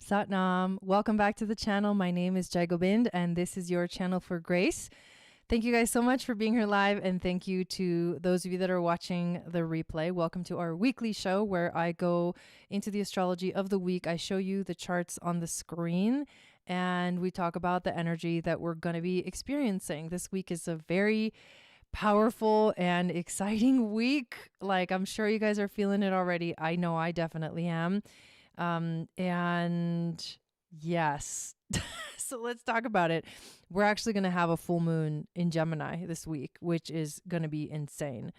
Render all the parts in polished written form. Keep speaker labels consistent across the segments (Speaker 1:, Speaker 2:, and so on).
Speaker 1: Satnam. Welcome back to the channel. My name is Jai Gobind, and this is your channel for grace. Thank you guys so much for being here live, and thank you to those of you that are watching the replay. Welcome to our weekly show where I go into the astrology of the week. I show you the charts on the screen, and we talk about the energy that we're going to be experiencing. This week is a very powerful and exciting week. Like, I'm sure you guys are feeling it already. I know I definitely am. And yes, so let's talk about it. We're actually going to have a full moon in Gemini this week, which is going to be insane.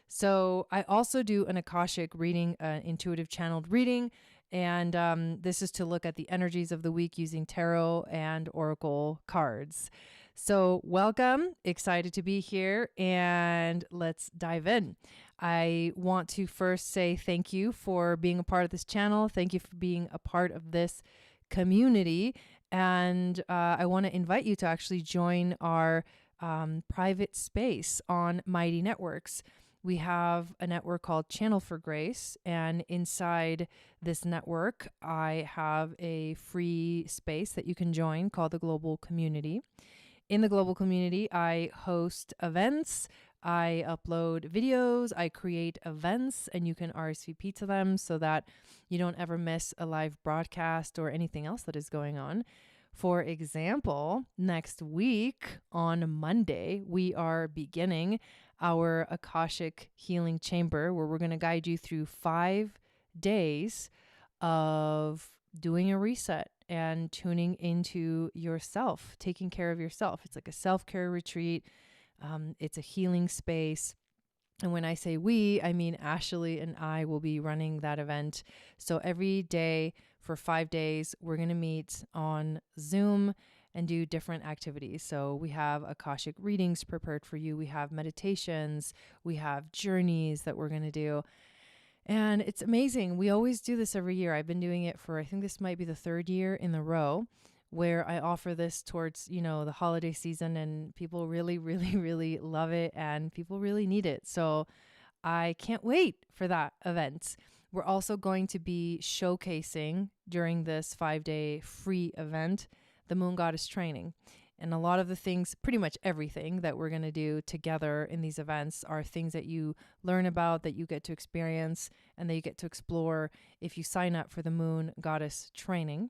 Speaker 1: So I also do an Akashic reading, intuitive channeled reading. And this is to look at the energies of the week using tarot and oracle cards. So welcome, excited to be here, and let's dive in. I want to first say thank you for being a part of this channel. Thank you for being a part of this community. And I want to invite you to actually join our private space on Mighty Networks. We have a network called Channel for Grace, and inside this network, I have a free space that you can join called the Global Community. In the Global Community, I host events, I upload videos, I create events, and you can RSVP to them so that you don't ever miss a live broadcast or anything else that is going on. For example, next week on Monday, we are beginning our Akashic Healing Chamber, where we're going to guide you through 5 days of doing a reset and tuning into yourself, taking care of yourself. It's like a self-care retreat. It's a healing space. And when I say we, I mean Ashley and I will be running that event. So every day for 5 days, we're going to meet on Zoom and do different activities. So we have Akashic readings prepared for you. We have meditations. We have journeys that we're going to do. And it's amazing. We always do this every year. I've been doing it for, I think this might be the 3rd year in a row, where I offer this towards, the holiday season, and people really, really, really love it, and people really need it. So I can't wait for that event. We're also going to be showcasing during this 5-day free event, the Moon Goddess training. And a lot of the things, pretty much everything that we're going to do together in these events are things that you learn about, that you get to experience, and that you get to explore if you sign up for the Moon Goddess training.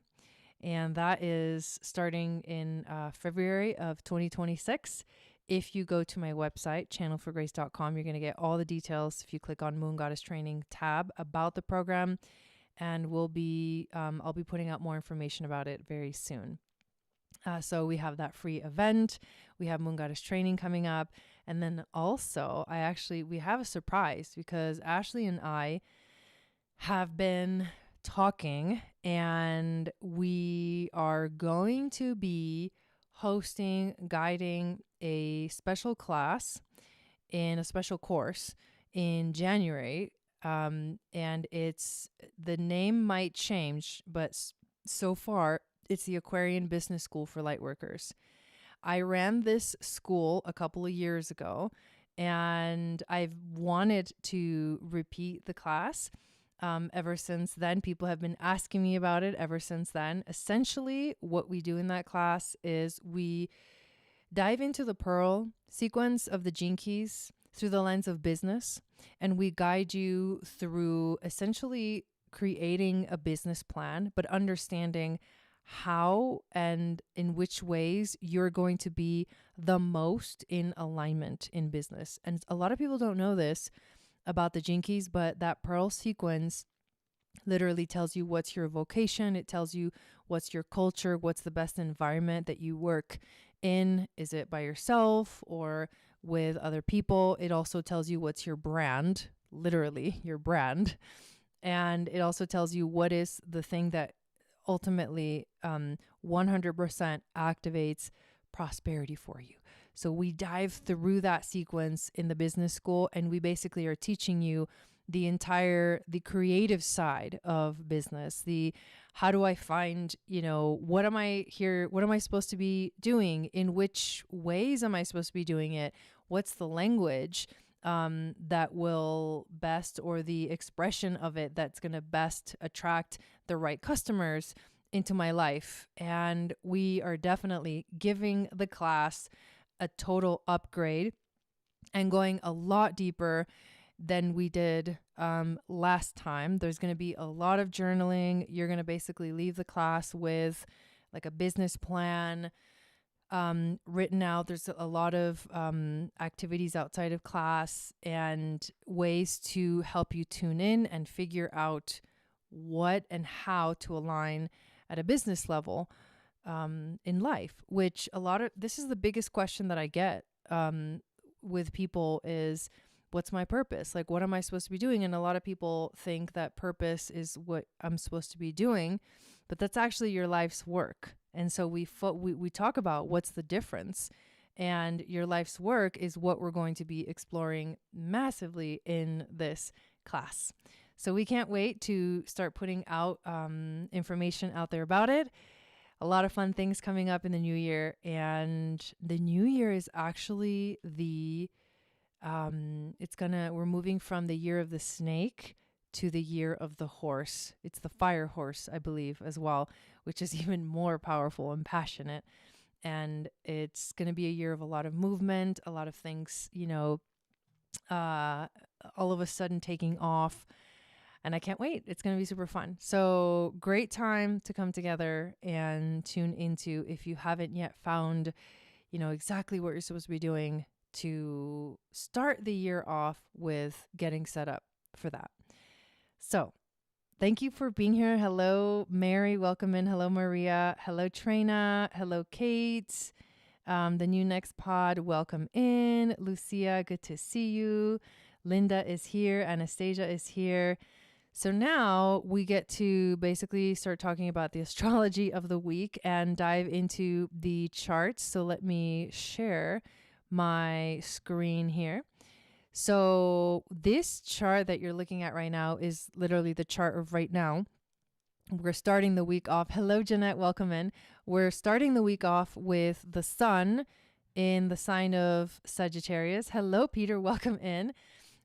Speaker 1: And that is starting in February of 2026. If you go to my website, channelforgrace.com, you're going to get all the details if you click on Moon Goddess Training tab about the program. And I'll be putting out more information about it very soon. So we have that free event. We have Moon Goddess Training coming up. And then also, we have a surprise, because Ashley and I have been talking, and we are going to be guiding a special class in a special course in January. And the name might change, but so far it's the Aquarian Business School for Lightworkers. I ran this school a couple of years ago, and I've wanted to repeat the class. Ever since then, people have been asking me about it ever since then. Essentially, what we do in that class is we dive into the pearl sequence of the gene keys through the lens of business, and we guide you through essentially creating a business plan, but understanding how and in which ways you're going to be the most in alignment in business. And a lot of people don't know this about the gene keys, but that pearl sequence literally tells you what's your vocation. It tells you what's your culture, what's the best environment that you work in. Is it by yourself or with other people? It also tells you what's your brand, literally your brand. And it also tells you what is the thing that ultimately 100% activates prosperity for you. So we dive through that sequence in the business school, and we basically are teaching you the creative side of business. How do I find, what am I supposed to be doing? In which ways am I supposed to be doing it? What's the language that will best, or the expression of it that's going to best attract the right customers? into my life. And we are definitely giving the class a total upgrade and going a lot deeper than we did last time. There's going to be a lot of journaling. You're going to basically leave the class with like a business plan written out. There's a lot of activities outside of class and ways to help you tune in and figure out what and how to align at a business level in life, which this is the biggest question that I get with people is, what's my purpose? Like, what am I supposed to be doing? And a lot of people think that purpose is what I'm supposed to be doing, but that's actually your life's work. And so we talk about what's the difference, and your life's work is what we're going to be exploring massively in this class. So we can't wait to start putting out information out there about it. A lot of fun things coming up in the new year, and the new year is actually we're moving from the year of the snake to the year of the horse. It's the fire horse, I believe, as well, which is even more powerful and passionate. And it's going to be a year of a lot of movement, a lot of things, all of a sudden taking off. And I can't wait. It's going to be super fun. So great time to come together and tune into, if you haven't yet found, exactly what you're supposed to be doing to start the year off with getting set up for that. So thank you for being here. Hello, Mary. Welcome in. Hello, Maria. Hello, Trina. Hello, Kate. The new next pod. Welcome in. Lucia, good to see you. Linda is here. Anastasia is here. So now we get to basically start talking about the astrology of the week and dive into the charts. So let me share my screen here. So this chart that you're looking at right now is literally the chart of right now. We're starting the week off. Hello, Jeanette. Welcome in. We're starting the week off with the sun in the sign of Sagittarius. Hello, Peter. Welcome in.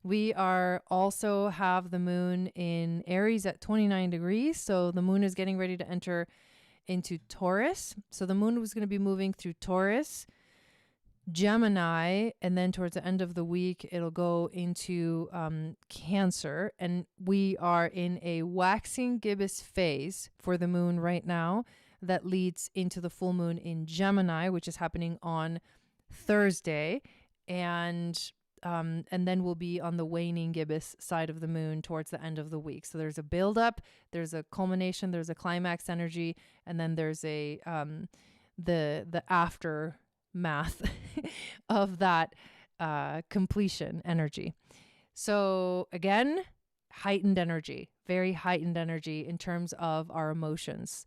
Speaker 1: We are also have the moon in Aries at 29 degrees. So the moon is getting ready to enter into Taurus. So the moon was going to be moving through Taurus, Gemini, and then towards the end of the week, it'll go into Cancer. And we are in a waxing gibbous phase for the moon right now that leads into the full moon in Gemini, which is happening on Thursday. And then we'll be on the waning gibbous side of the moon towards the end of the week. So there's a buildup, there's a culmination, there's a climax energy, and then there's a the aftermath of that completion energy. So again, heightened energy, very heightened energy in terms of our emotions.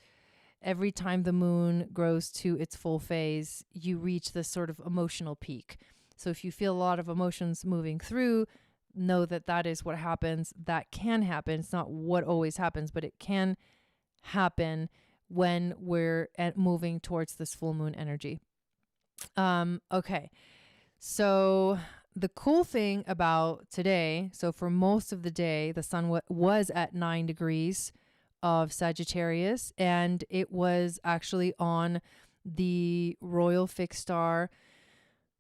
Speaker 1: Every time the moon grows to its full phase, you reach this sort of emotional peak. So if you feel a lot of emotions moving through, know that that is what happens. That can happen. It's not what always happens, but it can happen when we're moving towards this full moon energy. Okay. So the cool thing about today, so for most of the day, the sun was at 9 degrees of Sagittarius, and it was actually on the royal fixed star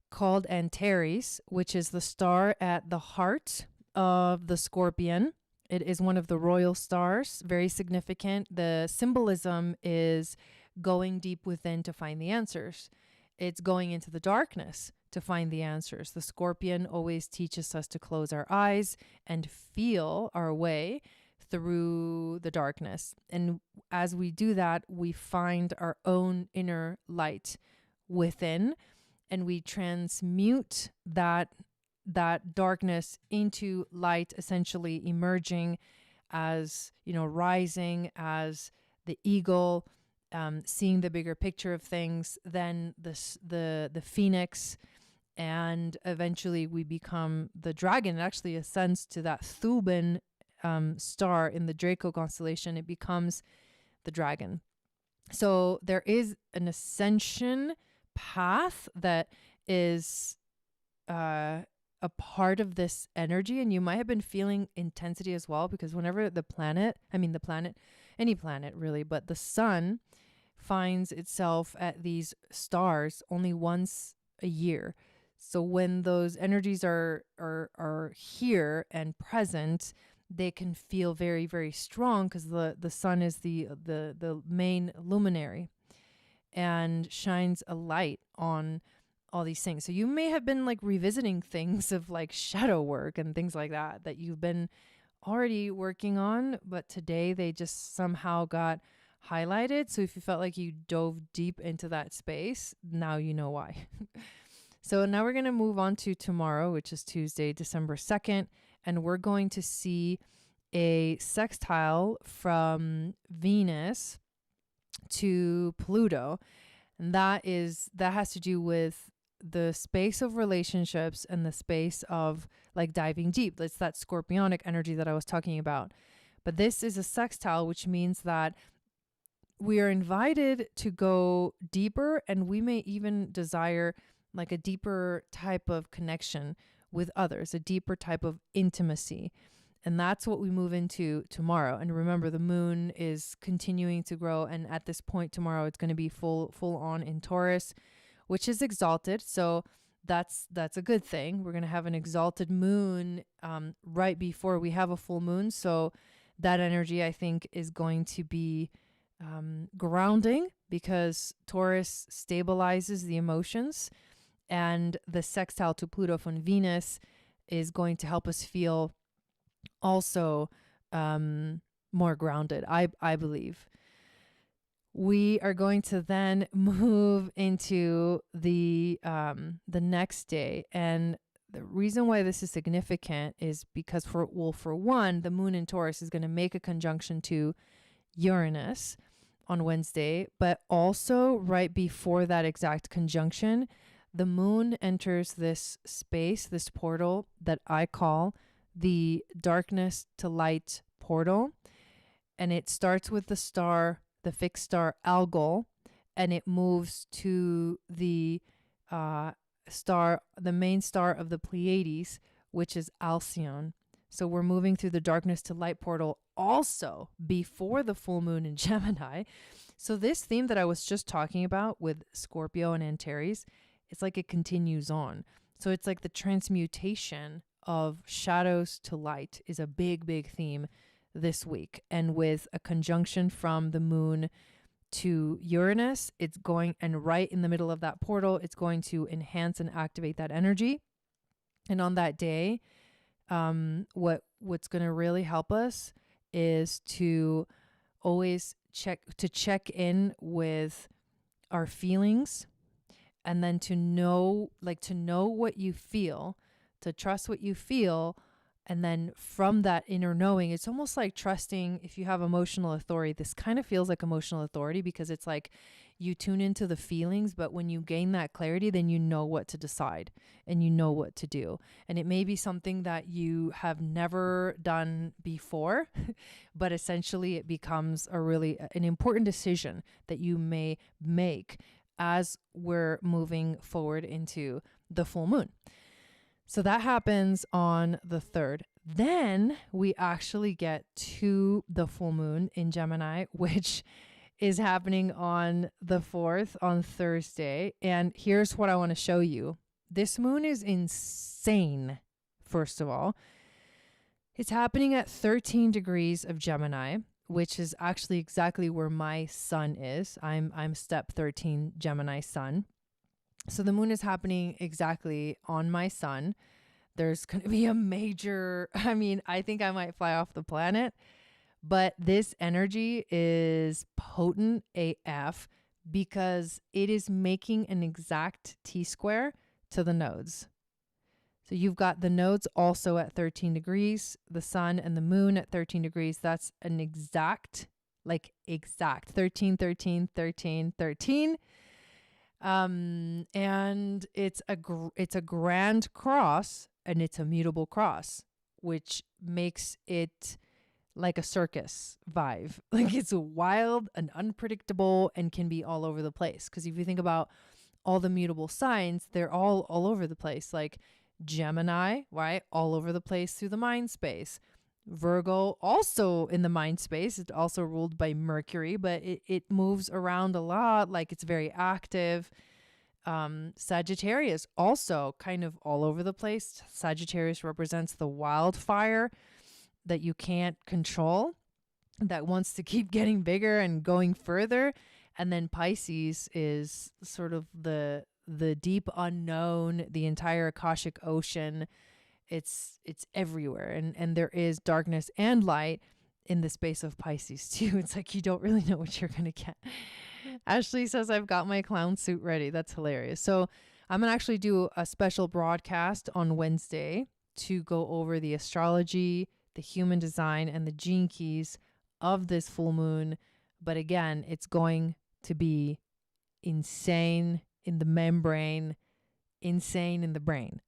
Speaker 1: called Antares, which is the star at the heart of the Scorpion. It is one of the royal stars, very significant. The symbolism is going deep within to find the answers. It's going into the darkness to find the answers. The Scorpion always teaches us to close our eyes and feel our way through the darkness. And as we do that, we find our own inner light within, and we transmute that darkness into light, essentially emerging as, rising as the eagle, seeing the bigger picture of things, then the phoenix, and eventually we become the dragon. It actually ascends to that Thuban star in the Draco constellation. It becomes the dragon. So there is an ascension path that is a part of this energy, and you might have been feeling intensity as well, because whenever the planet any planet really, but the sun finds itself at these stars only once a year. So when those energies are here and present, they can feel very, very strong because the sun is the main luminary and shines a light on all these things. So you may have been like revisiting things of like shadow work and things like that you've been already working on, but today they just somehow got highlighted. So if you felt like you dove deep into that space, now you know why. So now we're going to move on to tomorrow, which is Tuesday, December 2nd, and we're going to see a sextile from Venus to Pluto. And that has to do with the space of relationships and the space of like diving deep. It's that scorpionic energy that I was talking about. But this is a sextile, which means that we are invited to go deeper, and we may even desire like a deeper type of connection with others, a deeper type of intimacy. And that's what we move into tomorrow. And remember, the moon is continuing to grow. And at this point tomorrow, it's going to be full on in Taurus, which is exalted. So that's a good thing. We're going to have an exalted moon right before we have a full moon. So that energy, I think, is going to be grounding, because Taurus stabilizes the emotions, and the sextile to Pluto from Venus is going to help us feel also more grounded, I believe. We are going to then move into the next day, and the reason why this is significant is because for one, the moon in Taurus is going to make a conjunction to Uranus on Wednesday, but also right before that exact conjunction, the moon enters this space, this portal that I call the darkness to light portal. And it starts with the star, the fixed star Algol, and it moves to the star, the main star of the Pleiades, which is Alcyone. So we're moving through the darkness to light portal also before the full moon in Gemini. So this theme that I was just talking about with Scorpio and Antares, it's like it continues on. So it's like the transmutation of shadows to light is a big, big theme this week. And with a conjunction from the moon to Uranus, it's going, and right in the middle of that portal, it's going to enhance and activate that energy. And on that day, what's going to really help us is to always check in with our feelings, and then to know what you feel, to trust what you feel. And then from that inner knowing, it's almost like trusting. If you have emotional authority, this kind of feels like emotional authority, because it's like you tune into the feelings, but when you gain that clarity, then you know what to decide and you know what to do. And it may be something that you have never done before, but essentially it becomes an important decision that you may make as we're moving forward into the full moon. So that happens on the 3rd. Then we actually get to the full moon in Gemini, which is happening on the 4th, on Thursday. And here's what I want to show you. This moon is insane, first of all. It's happening at 13 degrees of Gemini, which is actually exactly where my sun is. I'm step 13 Gemini sun. So the moon is happening exactly on my sun. There's going to be a major, I think I might fly off the planet, but this energy is potent AF because it is making an exact T-square to the nodes. So you've got the nodes also at 13 degrees, the sun and the moon at 13 degrees. That's an exact 13, 13, 13, 13. And it's a grand cross, and it's a mutable cross, which makes it like a circus vibe. Like it's wild and unpredictable and can be all over the place. Because if you think about all the mutable signs, they're all over the place. Like Gemini, right? All over the place through the mind space. Virgo, also in the mind space. It's also ruled by Mercury, but it moves around a lot. Like it's very active. Sagittarius, also kind of all over the place. Sagittarius represents the wildfire that you can't control, that wants to keep getting bigger and going further. And then Pisces is sort of the deep unknown, the entire Akashic ocean. It's everywhere, and there is darkness and light in the space of Pisces too. It's like you don't really know what you're gonna get. Ashley says, I've got my clown suit ready. That's hilarious. So I'm gonna actually do a special broadcast on Wednesday to go over the astrology, the human design, and the gene keys of this full moon. But again, it's going to be insane in the membrane, insane in the brain.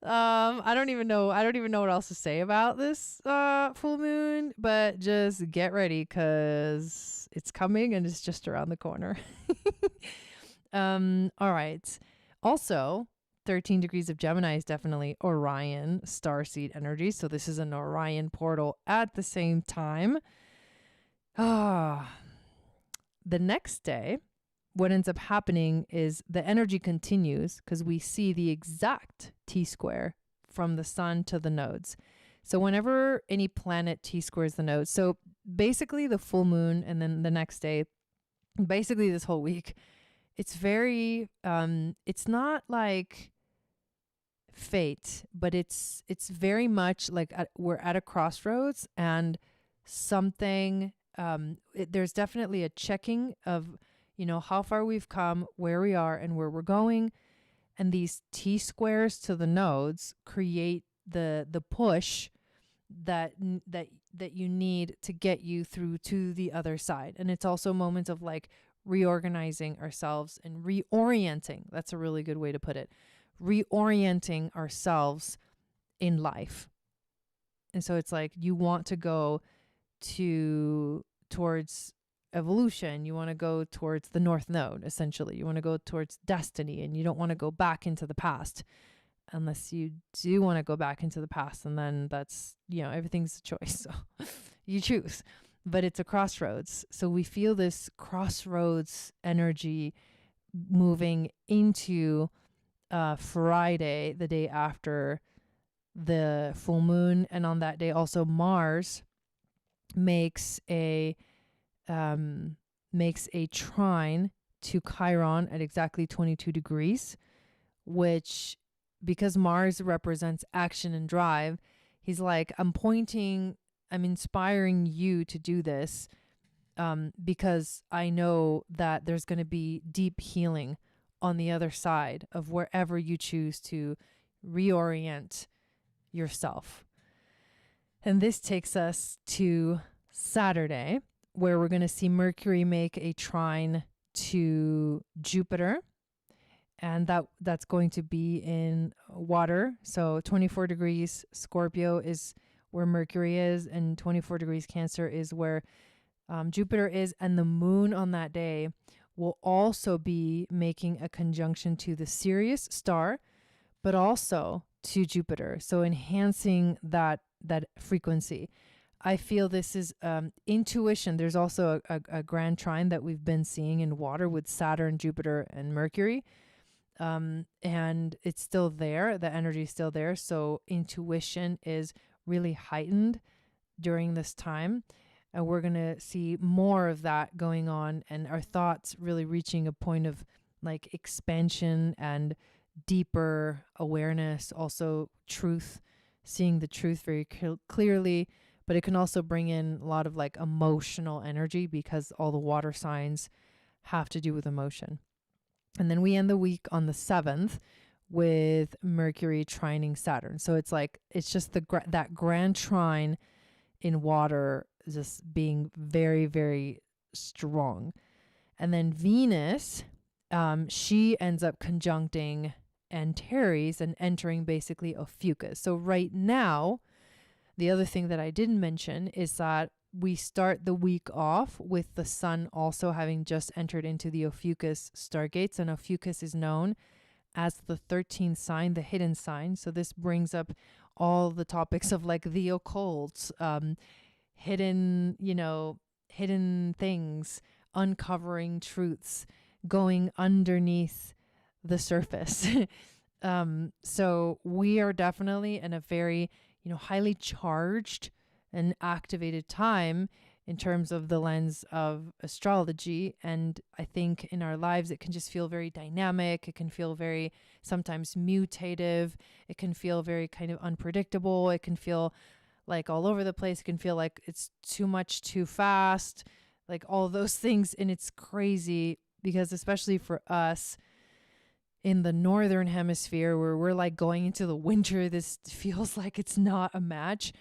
Speaker 1: I don't even know what else to say about this full moon, but just get ready because it's coming and it's just around the corner. All right. Also, 13 degrees of Gemini is definitely Orion starseed energy. So this is an Orion portal at the same time. The next day, what ends up happening is the energy continues because we see the exact T-square from the sun to the nodes. So whenever any planet T-squares the nodes, so basically the full moon and then the next day, basically this whole week, it's very, it's not like fate, but it's very much like we're at a crossroads and something, there's definitely a checking of, how far we've come, where we are, and where we're going. And these T-squares to the nodes create the push that you need to get you through to the other side. And it's also moments of like reorganizing ourselves and reorienting. That's a really good way to put it. Reorienting ourselves in life. And so it's like you want to go towards evolution. You want to go towards the North Node, essentially. You want to go towards destiny, and you don't want to go back into the past unless you do want to go back into the past. And then that's, everything's a choice. So you choose, but it's a crossroads. So we feel this crossroads energy moving into Friday, the day after the full moon. And on that day also Mars makes a trine to Chiron at exactly 22 degrees, which, because Mars represents action and drive, he's like, I'm inspiring you to do this because I know that there's going to be deep healing on the other side of wherever you choose to reorient yourself. And this takes us to Saturday, where we're going to see Mercury make a trine to Jupiter. And that's going to be in water. So 24 degrees Scorpio is where Mercury is, and 24 degrees Cancer is where Jupiter is. And the moon on that day will also be making a conjunction to the Sirius star, but also to Jupiter. So enhancing that frequency. I feel this is intuition. There's also a grand trine that we've been seeing in water with Saturn, Jupiter, and Mercury. And it's still there. The energy is still there. So intuition is really heightened during this time. And we're going to see more of that going on, and our thoughts really reaching a point of like expansion and deeper awareness. Also truth, seeing the truth very clearly. But it can also bring in a lot of like emotional energy because all the water signs have to do with emotion. And then we end the week on the 7th with Mercury trining Saturn. So it's like, it's just that grand trine in water just being very, very strong. And then Venus, she ends up conjuncting Antares and entering basically Ophiuchus. So right now, the other thing that I didn't mention is that we start the week off with the sun also having just entered into the Ophiuchus stargates, and Ophiuchus is known as the 13th sign, the hidden sign. So this brings up all the topics of like the occult, hidden, hidden things, uncovering truths, going underneath the surface. So we are definitely in a very, highly charged and activated time in terms of the lens of astrology. And I think in our lives, it can just feel very dynamic. It can feel very sometimes mutative. It can feel very kind of unpredictable. It can feel like all over the place. It can feel like it's too much, too fast, like all those things. And it's crazy because especially for us in the northern hemisphere where we're like going into the winter, this feels like it's not a match.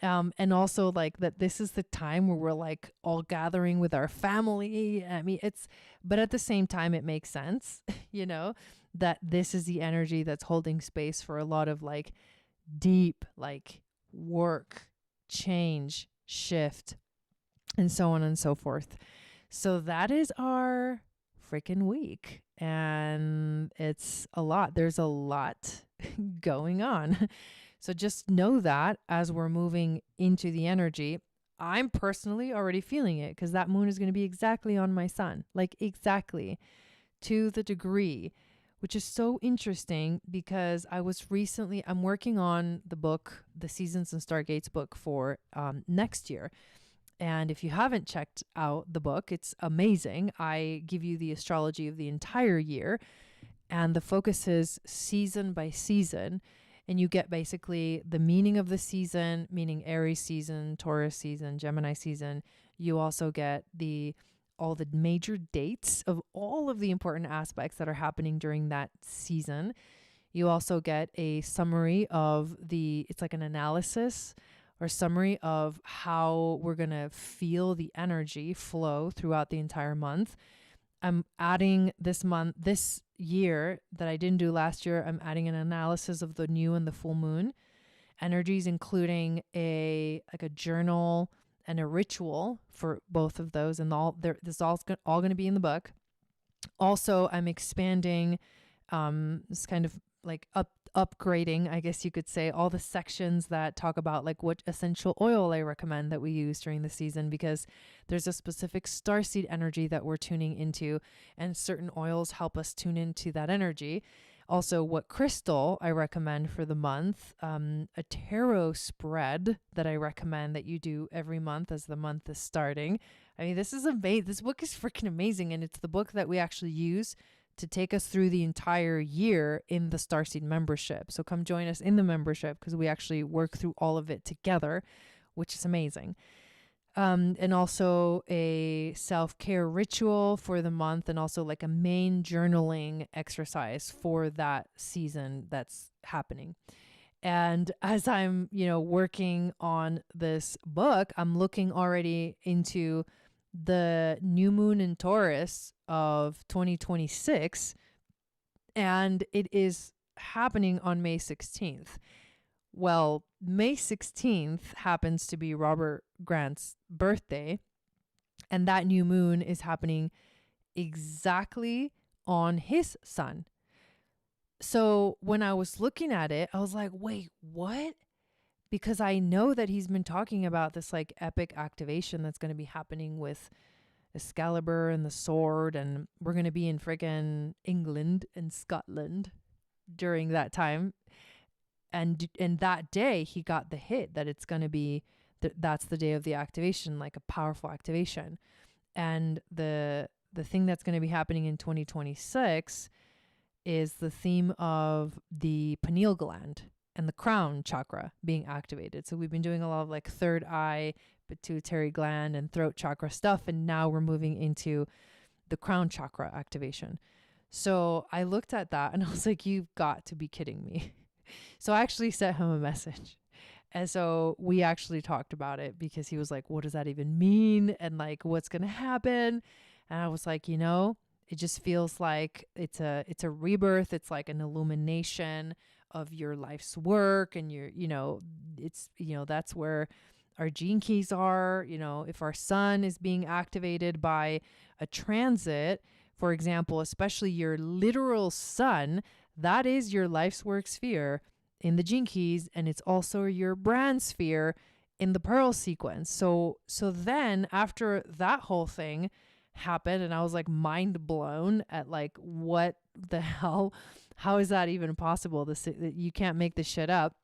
Speaker 1: And also like that this is the time where we're like all gathering with our family. I mean, but at the same time, it makes sense, that this is the energy that's holding space for a lot of like deep, like work, change, shift, and so on and so forth. So that is our freaking week. And it's a lot. There's a lot going on. So just know that as we're moving into the energy, I'm personally already feeling it because that moon is going to be exactly on my sun, like exactly to the degree, which is so interesting because I'm working on the book, the Seasons and Stargates book for next year. And if you haven't checked out the book, it's amazing. I give you the astrology of the entire year and the focus is season by season. And you get basically the meaning of the season, meaning Aries season, Taurus season, Gemini season. You also get all the major dates of all of the important aspects that are happening during that season. You also get a summary of it's like an analysis or summary of how we're going to feel the energy flow throughout the entire month. I'm adding this year that I didn't do last year, I'm adding an analysis of the new and the full moon energies, including a journal and a ritual for both of those. And this is all going to be in the book. Also, I'm expanding, this kind of like upgrading, I guess you could say, all the sections that talk about like what essential oil I recommend that we use during the season, because there's a specific starseed energy that we're tuning into, and certain oils help us tune into that energy. Also, what crystal I recommend for the month, a tarot spread that I recommend that you do every month as the month is starting. I mean, this book is freaking amazing, and it's the book that we actually use to take us through the entire year in the Starseed membership. So come join us in the membership because we actually work through all of it together, which is amazing. And also a self-care ritual for the month, and also like a main journaling exercise for that season that's happening. And as I'm, working on this book, I'm looking already into the new moon in Taurus of 2026, and it is happening on May 16th. Well, May 16th happens to be Robert Grant's birthday, and that new moon is happening exactly on his sun. So when I was looking at it, I was like, wait, what? Because I know that he's been talking about this like epic activation that's going to be happening with Excalibur and the sword, and we're going to be in friggin' England and Scotland during that time. And that day he got the hit that it's going to be, that's the day of the activation, like a powerful activation. And the thing that's going to be happening in 2026 is the theme of the pineal gland and the crown chakra being activated. So we've been doing a lot of like third eye, pituitary gland, and throat chakra stuff. And now we're moving into the crown chakra activation. So I looked at that and I was like, you've got to be kidding me. So I actually sent him a message. And so we actually talked about it because he was like, what does that even mean? And like, what's going to happen? And I was like, it just feels like it's a rebirth. It's like an illumination of your life's work, and that's where our gene keys are. If our sun is being activated by a transit, for example, especially your literal sun, that is your life's work sphere in the Gene Keys, and it's also your brand sphere in the Pearl sequence. So then after that whole thing happened, and I was like mind blown at like, what the hell? How is that even possible? You can't make this shit up.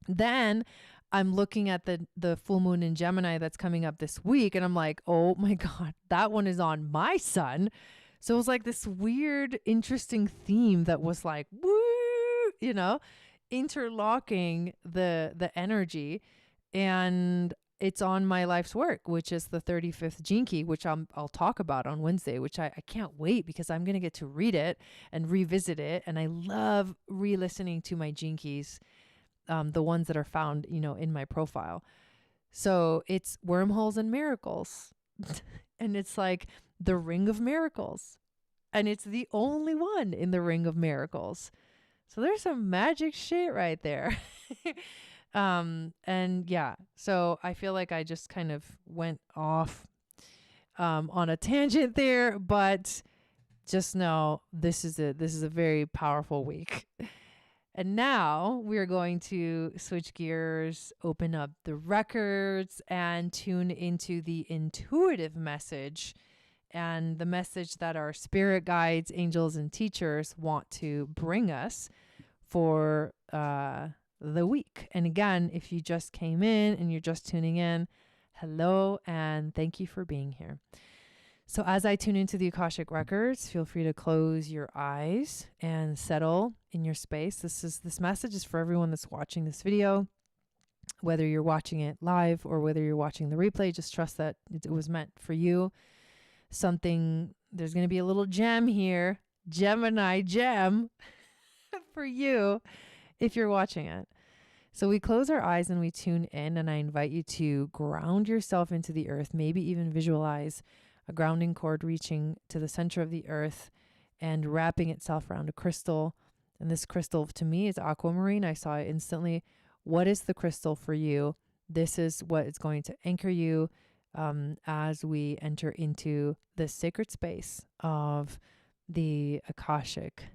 Speaker 1: Then I'm looking at the full moon in Gemini that's coming up this week, and I'm like, oh my God, that one is on my sun. So it was like this weird, interesting theme that was like, woo, you know, interlocking the energy. And it's on my life's work, which is the 35th Gene Key, which I'll talk about on Wednesday, which I can't wait because I'm going to get to read it and revisit it. And I love re-listening to my Gene Keys, the ones that are found, you know, in my profile. So it's wormholes and miracles. And it's like the Ring of Miracles. And it's the only one in the Ring of Miracles. So there's some magic shit right there. And yeah, so I feel like I just kind of went off on a tangent there, but just know this is a very powerful week. And now we're going to switch gears, open up the records, and tune into the intuitive message and the message that our spirit guides, angels, and teachers want to bring us for the week. And again, if you just came in and you're just tuning in, hello, and thank you for being here. So as I tune into the Akashic records, feel free to close your eyes and settle in your space. This message is for everyone that's watching this video, whether you're watching it live or whether you're watching the replay. Just trust that it was meant for you. There's going to be a little gem here, Gemini gem for you if you're watching it. So we close our eyes and we tune in, and I invite you to ground yourself into the earth, maybe even visualize a grounding cord reaching to the center of the earth and wrapping itself around a crystal. And this crystal to me is aquamarine. I saw it instantly. What is the crystal for you? This is what is going to anchor you as we enter into the sacred space of the Akashic.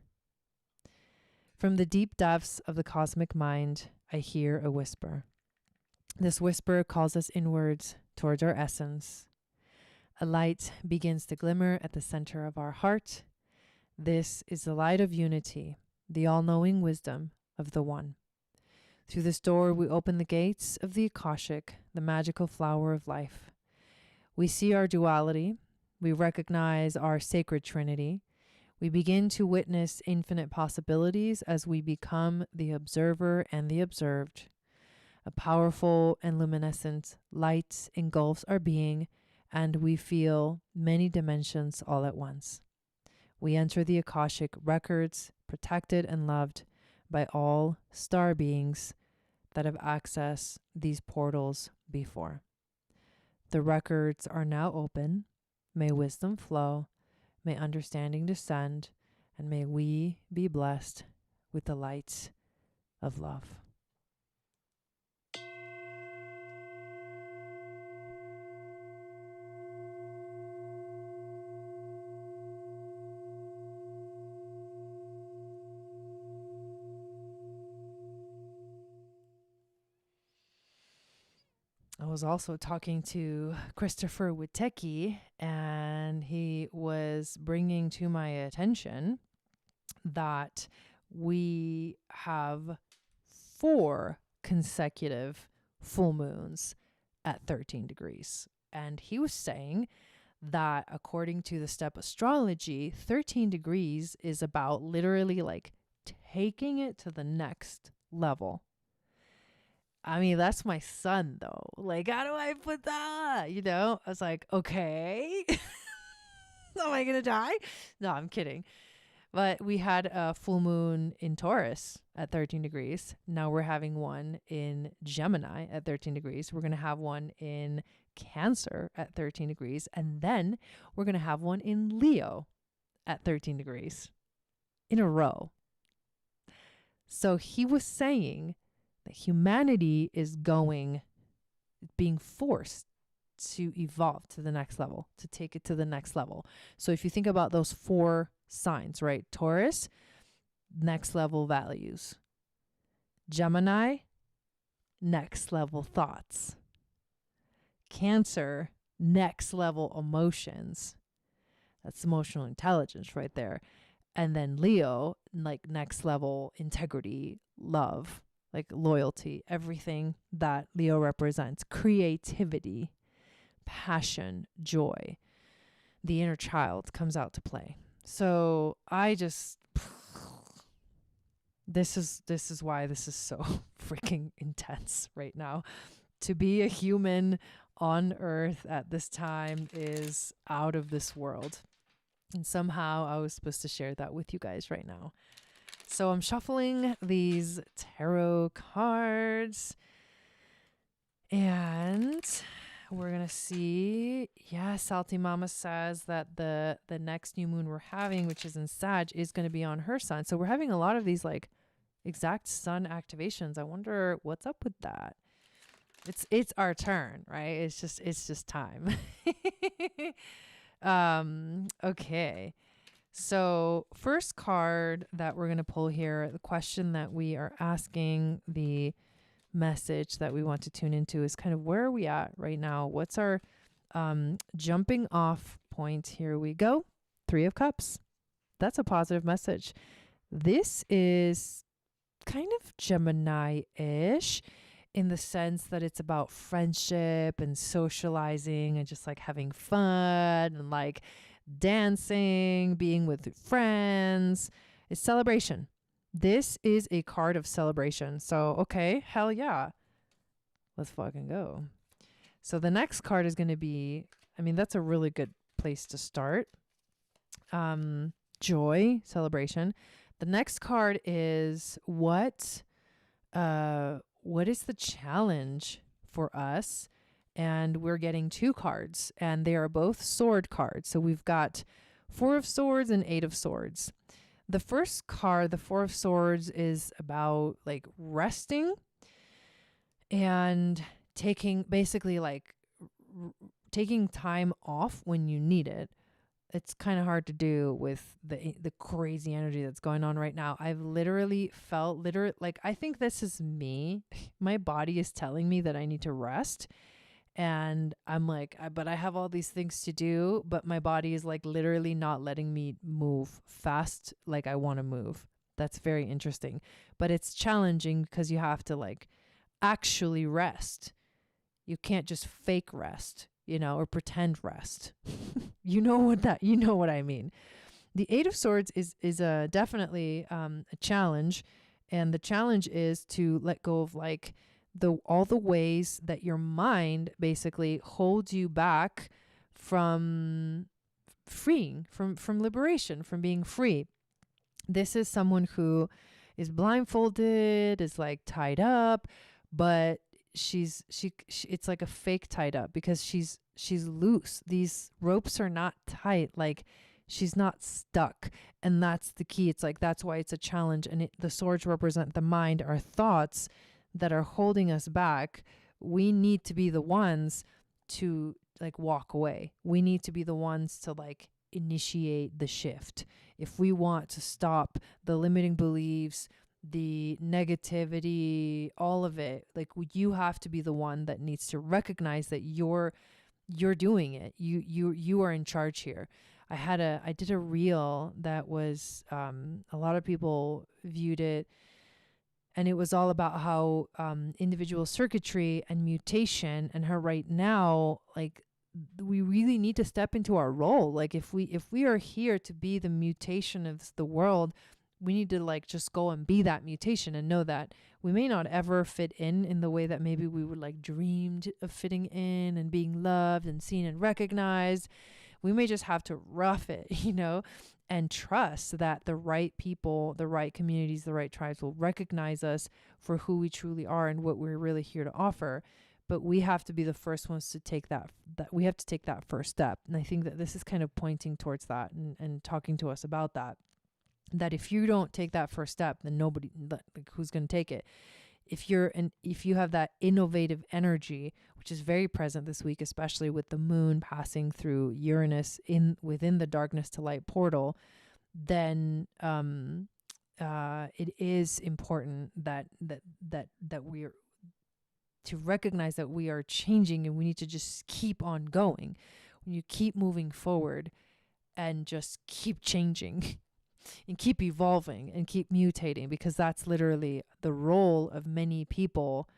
Speaker 1: From the deep depths of the cosmic mind, I hear a whisper. This whisper calls us inwards towards our essence. A light begins to glimmer at the center of our heart. This is the light of unity, the all-knowing wisdom of the One. Through this door, we open the gates of the Akashic, the magical flower of life. We see our duality. We recognize our sacred trinity. We begin to witness infinite possibilities as we become the observer and the observed. A powerful and luminescent light engulfs our being, and we feel many dimensions all at once. We enter the Akashic records, protected and loved by all star beings that have accessed these portals before. The records are now open. May wisdom flow, may understanding descend, and may we be blessed with the light of love. I was also talking to Christopher Witecki, and he was bringing to my attention that we have 4 consecutive full moons at 13 degrees. And he was saying that according to the step astrology, 13 degrees is about literally like taking it to the next level. I mean, that's my son, though. Like, how do I put that? You know, I was like, okay, am I going to die? No, I'm kidding. But we had a full moon in Taurus at 13 degrees. Now we're having one in Gemini at 13 degrees. We're going to have one in Cancer at 13 degrees. And then we're going to have one in Leo at 13 degrees in a row. So he was saying that humanity is being forced to evolve to the next level, to take it to the next level. So if you think about those 4 signs, right? Taurus, next level values. Gemini, next level thoughts. Cancer, next level emotions. That's emotional intelligence right there. And then Leo, like next level integrity, love, like loyalty, everything that Leo represents, creativity, passion, joy. The inner child comes out to play. So this is why this is so freaking intense right now. To be a human on Earth at this time is out of this world. And somehow I was supposed to share that with you guys right now. So I'm shuffling these tarot cards. And we're going to see. Yeah, Salty Mama says that the next new moon we're having, which is in Sag, is going to be on her sun. So we're having a lot of these like exact sun activations. I wonder what's up with that. It's our turn, right? It's just time. Okay. So first card that we're going to pull here, the question that we are asking, the message that we want to tune into is kind of where are we at right now? What's our jumping off point? Here we go. 3 of Cups. That's a positive message. This is kind of Gemini-ish in the sense that it's about friendship and socializing and just like having fun and like dancing, being with friends. It's celebration. This is a card of celebration. So, okay, hell yeah. Let's fucking go. So the next card is going to be, I mean, that's a really good place to start. Joy, celebration. The next card is what is the challenge for us? And we're getting 2 cards, and they are both sword cards. So we've got 4 of Swords and 8 of Swords. The first card, the 4 of Swords, is about like resting and taking taking time off when you need it. It's kind of hard to do with the crazy energy that's going on right now. I've literally felt like I think this is me. My body is telling me that I need to rest. And I'm like, but I have all these things to do, but my body is like literally not letting me move fast like I want to move. That's very interesting. But it's challenging because you have to like actually rest. You can't just fake rest, or pretend rest. You know what I mean. The 8 of Swords is definitely a challenge. And the challenge is to let go of like all the ways that your mind basically holds you back from freeing, from liberation, from being free. This is someone who is blindfolded, is like tied up, but it's like a fake tied up because she's loose. These ropes are not tight. Like she's not stuck. And that's the key. It's like, that's why it's a challenge. And the swords represent the mind, our thoughts that are holding us back. We need to be the ones to like walk away. We need to be the ones to like initiate the shift. If we want to stop the limiting beliefs, the negativity, all of it, like you have to be the one that needs to recognize that you're doing it. You are in charge here. I did a reel that was a lot of people viewed it, and it was all about how individual circuitry and mutation, and how right now, like, we really need to step into our role. Like if we are here to be the mutation of the world, we need to like just go and be that mutation and know that we may not ever fit in the way that maybe we would like dreamed of fitting in and being loved and seen and recognized. We may just have to rough it, and trust that the right people, the right communities, the right tribes will recognize us for who we truly are and what we're really here to offer. But we have to be the first ones to take that we have to take that first step. And I think that this is kind of pointing towards that and talking to us about that if you don't take that first step, then nobody, like, who's going to take it? If you have that innovative energy, which is very present this week, especially with the moon passing through Uranus within the darkness to light portal, then it is important that we're to recognize that we are changing, and we need to just keep on going. When you keep moving forward and just keep changing and keep evolving and keep mutating, because that's literally the role of many people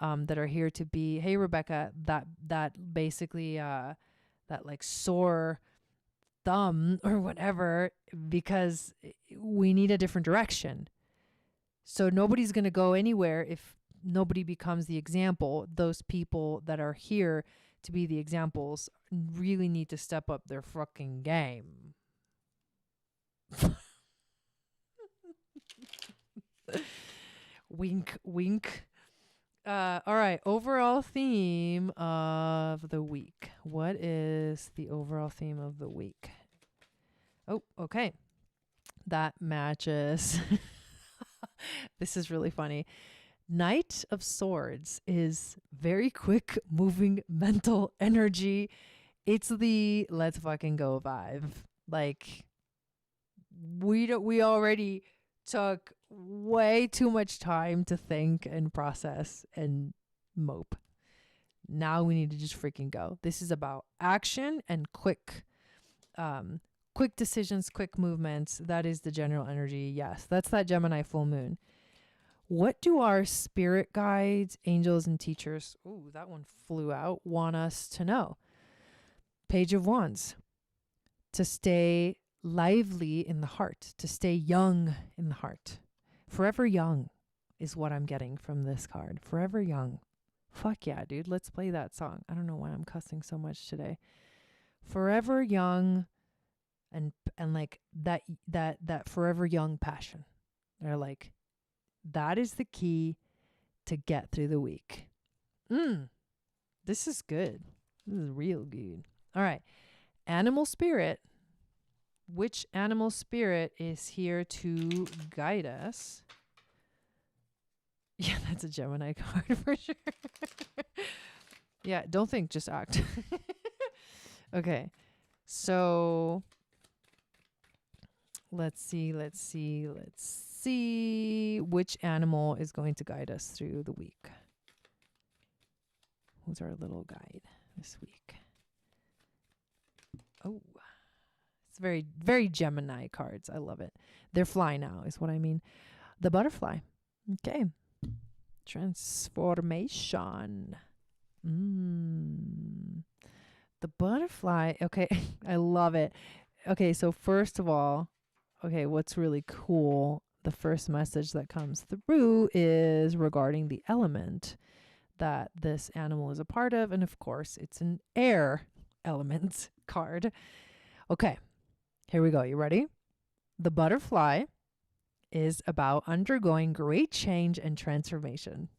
Speaker 1: that are here to be, hey Rebecca, that basically that like sore thumb or whatever, because we need a different direction. So nobody's going to go anywhere if nobody becomes the example. Those people that are here to be the examples really need to step up their fucking game. Wink, wink. All right. Overall theme of the week. What is the overall theme of the week? Oh, okay. That matches. This is really funny. Knight of Swords is very quick moving mental energy. It's the let's fucking go vibe. Like we already took way too much time to think and process and mope. Now we need to just freaking go. This is about action and quick decisions, quick movements. That is the general energy. Yes, that's that Gemini full moon. What do our spirit guides, angels, and teachers, ooh, that one flew out, want us to know? Page of Wands. To stay lively in the heart, to stay young in the heart. Forever young is what I'm getting from this card. Forever young. Fuck yeah, dude. Let's play that song. I don't know why I'm cussing so much today. Forever young, and like that forever young passion. They're like, that is the key to get through the week. This is good. This is real good. All right. Animal spirit. Which animal spirit is here to guide us? Yeah, that's a Gemini card for sure. Yeah, don't think, just act. Okay. So let's see which animal is going to guide us through the week. Who's our little guide this week? Oh, it's very, very Gemini cards. I love it. They're fly now is what I mean. The butterfly. Okay. Transformation. The butterfly. Okay. I love it. Okay. So first of all, okay, what's really cool, the first message that comes through is regarding the element that this animal is a part of. And of course, it's an air element card. Okay, here we go. You ready? The butterfly is about undergoing great change and transformation.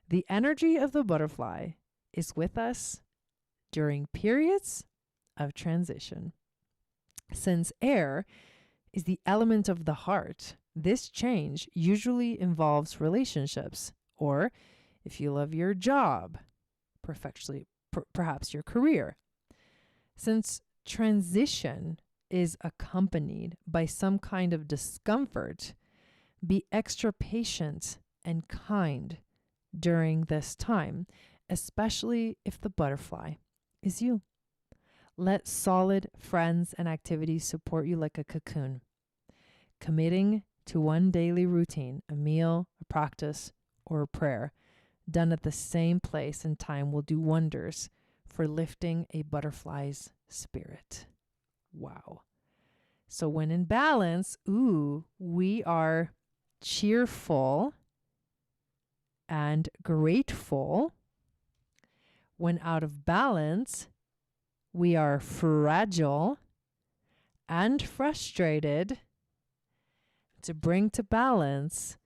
Speaker 1: The energy of the butterfly is with us during periods of transition. Since air is the element of the heart, this change usually involves relationships, or if you love your job, perhaps your career. Since transition is accompanied by some kind of discomfort, be extra patient and kind during this time, especially if the butterfly is you. Let solid friends and activities support you like a cocoon. Committing to one daily routine, a meal, a practice, or a prayer, done at the same place and time will do wonders for lifting a butterfly's spirit. Wow. So when in balance, we are cheerful and grateful. When out of balance, we are fragile and frustrated. To bring to balance,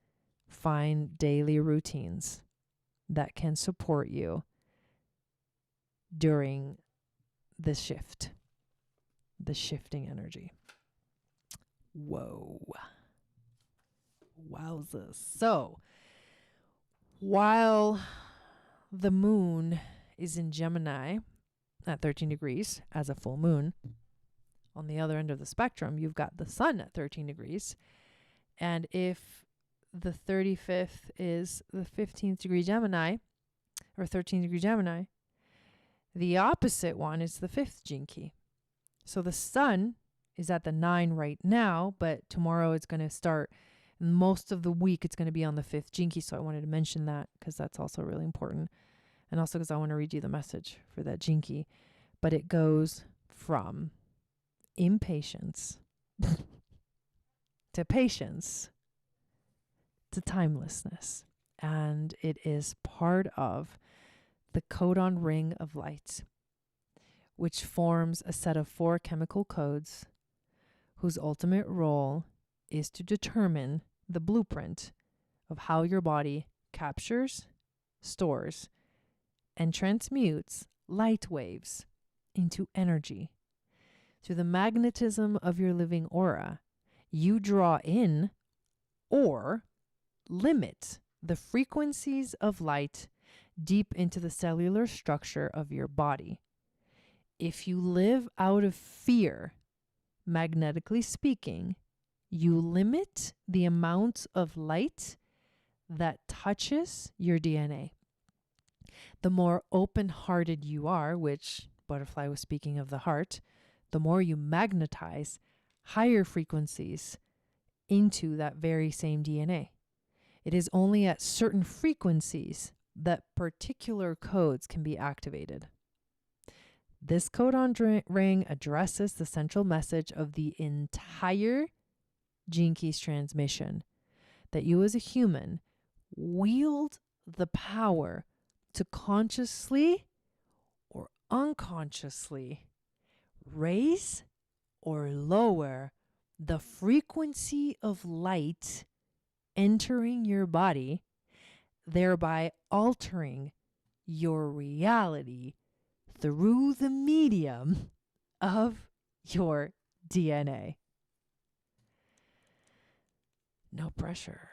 Speaker 1: find daily routines that can support you during the shift, the shifting energy. Whoa. Wowzers. So, while the moon is in Gemini at 13 degrees as a full moon, on the other end of the spectrum, you've got the sun at 13 degrees. And if the 35th is the 15th degree Gemini or 13th degree Gemini, the opposite one is the 5th gene key. So the sun is at the 9 right now, but tomorrow it's going to start. Most of the week it's going to be on the 5th gene key. So I wanted to mention that because that's also really important. And also because I want to read you the message for that gene key. But it goes from impatience to patience to timelessness. And it is part of the codon ring of light, which forms a set of 4 chemical codes whose ultimate role is to determine the blueprint of how your body captures, stores, and transmutes light waves into energy. Through the magnetism of your living aura, you draw in or limit the frequencies of light deep into the cellular structure of your body. If you live out of fear, magnetically speaking, you limit the amount of light that touches your DNA. The more open-hearted you are, which Butterfly was speaking of the heart, the more you magnetize higher frequencies into that very same DNA. It is only at certain frequencies that particular codes can be activated. This codon ring addresses the central message of the entire Gene Keys transmission, that you as a human wield the power to consciously or unconsciously raise or lower the frequency of light entering your body, thereby altering your reality through the medium of your DNA. No pressure.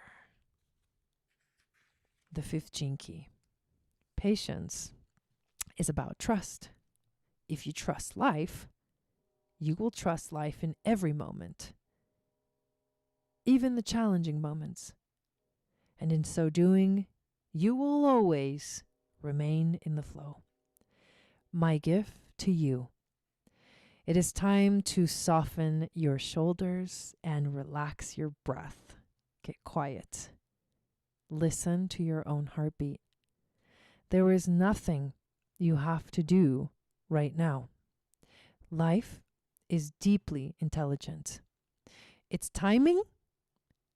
Speaker 1: The 5th gene key. Patience is about trust. If you trust life, you will trust life in every moment, even the challenging moments. And in so doing, you will always remain in the flow. My gift to you. It is time to soften your shoulders and relax your breath. Get quiet. Listen to your own heartbeat. There is nothing you have to do right now. Life is deeply intelligent. Its timing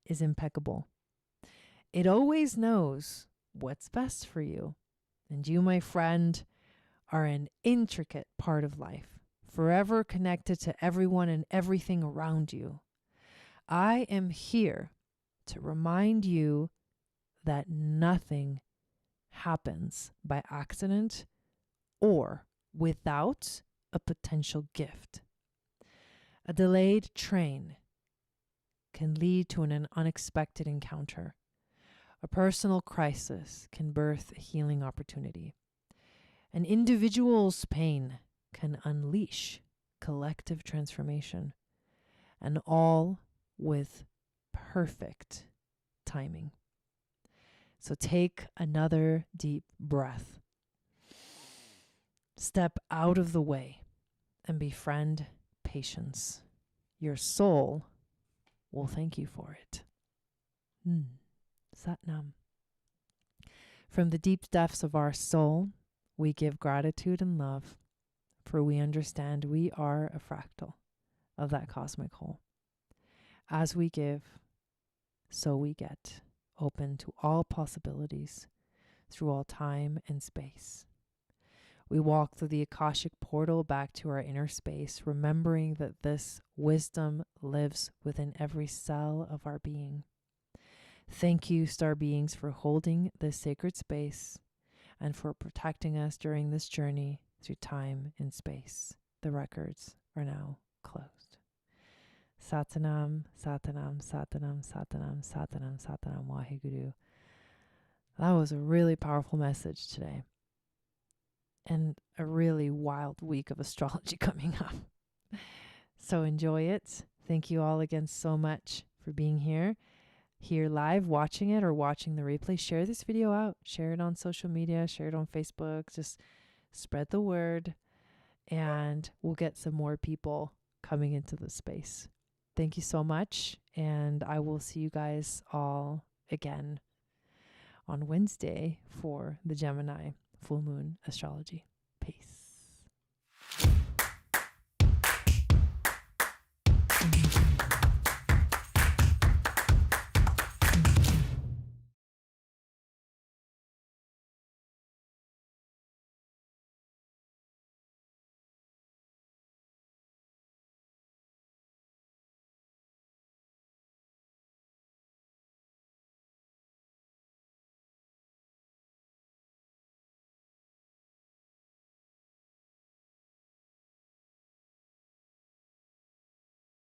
Speaker 1: is impeccable. It always knows what's best for you. And you, my friend, are an intricate part of life, forever connected to everyone and everything around you. I am here to remind you that nothing happens by accident or without a potential gift. A delayed train can lead to an unexpected encounter. A personal crisis can birth a healing opportunity. An individual's pain can unleash collective transformation, and all with perfect timing. So take another deep breath. Step out of the way and befriend patience. Your soul will thank you for it. Sat Nam. From the deep depths of our soul, we give gratitude and love, for we understand we are a fractal of that cosmic whole. As we give, so we get, open to all possibilities through all time and space. We walk through the Akashic portal back to our inner space, remembering that this wisdom lives within every cell of our being. Thank you, star beings, for holding this sacred space and for protecting us during this journey through time and space. The records are now closed. Satanam, Satanam, Satanam, Satanam, Satanam, Satanam, Waheguru. That was a really powerful message today. And a really wild week of astrology coming up. So enjoy it. Thank you all again so much for being here. here live watching it or watching the replay, share this video out. Share it on social media. Share it on Facebook. Just spread the word, and we'll get some more people coming into the space. Thank you so much, and I will see you guys all again on Wednesday for the Gemini full moon astrology.